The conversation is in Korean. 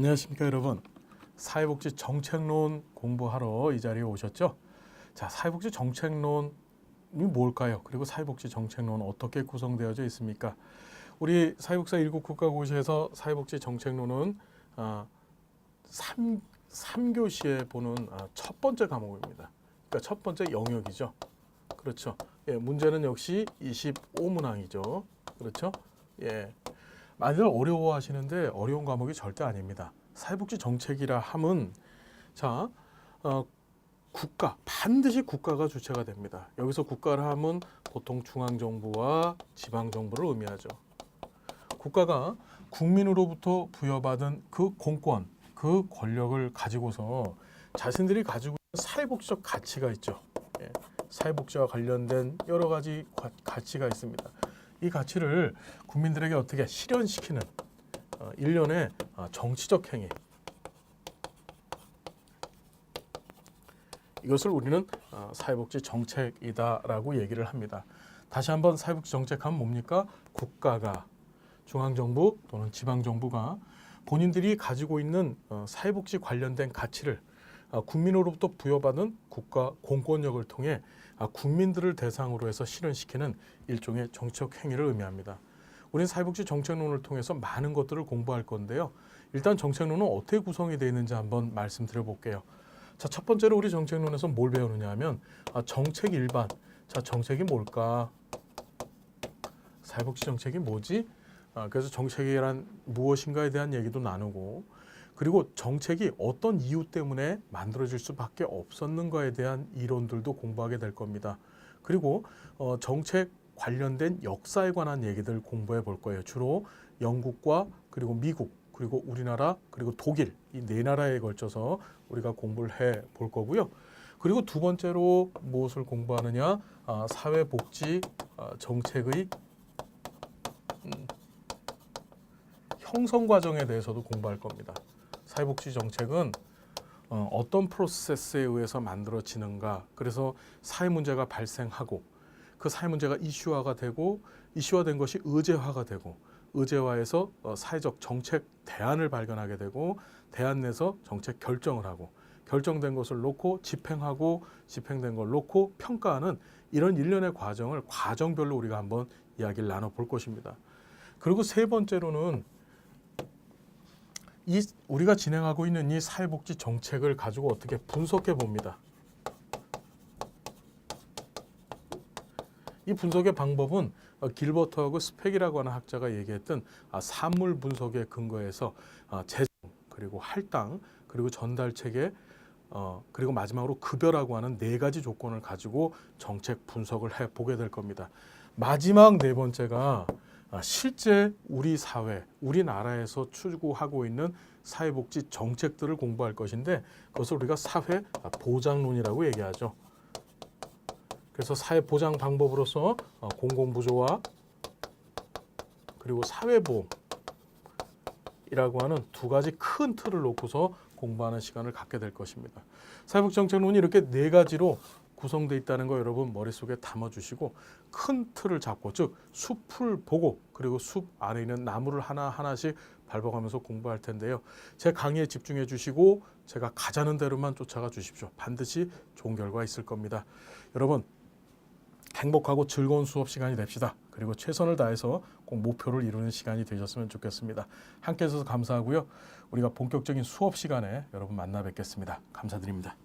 안녕하십니까 여러분. 사회복지 정책론 공부하러 이 자리에 오셨죠? 자, 사회복지 정책론이 뭘까요? 그리고 사회복지 정책론은 어떻게 구성되어져 있습니까? 우리 사회복사 1급 국가고시에서 사회복지 정책론은 3교시에 보는 첫 번째 과목입니다. 그러니까 첫 번째 영역이죠. 그렇죠. 예, 문제는 역시 25문항이죠. 그렇죠? 예. 많이들 어려워하시는데 어려운 과목이 절대 아닙니다. 사회복지 정책이라 함은 국가, 반드시 국가가 주체가 됩니다. 여기서 국가라 함은 보통 중앙정부와 지방정부를 의미하죠. 국가가 국민으로부터 부여받은 그 공권, 그 권력을 가지고서 자신들이 가지고 있는 사회복지적 가치가 있죠. 예, 사회복지와 관련된 여러 가지 가치가 있습니다. 이 가치를 국민들에게 어떻게 실현시키는 일련의 정치적 행위, 이것을 우리는 사회복지 정책이다라고 얘기를 합니다. 다시 한번 사회복지 정책하면 뭡니까? 국가가, 중앙정부 또는 지방정부가 본인들이 가지고 있는 사회복지 관련된 가치를 국민으로부터 부여받은 국가 공권력을 통해 국민들을 대상으로 해서 실현시키는 일종의 정치적 행위를 의미합니다. 우리는 사회복지 정책론을 통해서 많은 것들을 공부할 건데요. 일단 정책론은 어떻게 구성이 되어 있는지 한번 말씀드려 볼게요. 자, 첫 번째로 우리 정책론에서 뭘 배우느냐 하면 정책 일반. 자, 정책이 뭘까? 사회복지 정책이 뭐지? 그래서 정책이란 무엇인가에 대한 얘기도 나누고, 그리고 정책이 어떤 이유 때문에 만들어질 수밖에 없었는가에 대한 이론들도 공부하게 될 겁니다. 그리고 정책 관련된 역사에 관한 얘기들 공부해 볼 거예요. 주로 영국과 그리고 미국, 그리고 우리나라, 그리고 독일, 이 네 나라에 걸쳐서 우리가 공부를 해 볼 거고요. 그리고 두 번째로 무엇을 공부하느냐? 사회복지 정책의 형성 과정에 대해서도 공부할 겁니다. 사회복지 정책은 어떤 프로세스에 의해서 만들어지는가, 그래서 사회 문제가 발생하고 그 사회 문제가 이슈화가 되고 이슈화된 것이 의제화가 되고 의제화해서 사회적 정책 대안을 발견하게 되고 대안 내서 정책 결정을 하고 결정된 것을 놓고 집행하고 집행된 걸 놓고 평가하는 이런 일련의 과정을 과정별로 우리가 한번 이야기를 나눠볼 것입니다. 그리고 세 번째로는 우리가 진행하고 있는 이 사회복지 정책을 가지고 어떻게 분석해 봅니다. 이 분석의 방법은 길버트하고 스펙이라고 하는 학자가 얘기했던 산물 분석에 근거해서 재정, 그리고 할당, 그리고 전달 체계, 그리고 마지막으로 급여라고 하는 네 가지 조건을 가지고 정책 분석을 해보게 될 겁니다. 마지막 네 번째가 실제 우리 사회, 우리나라에서 추구하고 있는 사회복지 정책들을 공부할 것인데 그것을 우리가 사회보장론이라고 얘기하죠. 그래서 사회보장 방법으로서 공공부조화 그리고 사회보험이라고 하는 두 가지 큰 틀을 놓고서 공부하는 시간을 갖게 될 것입니다. 사회복지 정책론이 이렇게 네 가지로 구성되어 있다는 거 여러분 머릿속에 담아주시고 큰 틀을 잡고, 즉 숲을 보고 그리고 숲 안에 있는 나무를 하나하나씩 밟아가면서 공부할 텐데요. 제 강의에 집중해 주시고 제가 가자는 대로만 쫓아가 주십시오. 반드시 좋은 결과 있을 겁니다. 여러분 행복하고 즐거운 수업 시간이 됩시다. 그리고 최선을 다해서 꼭 목표를 이루는 시간이 되셨으면 좋겠습니다. 함께 해주셔서 감사하고요. 우리가 본격적인 수업 시간에 여러분 만나 뵙겠습니다. 감사드립니다.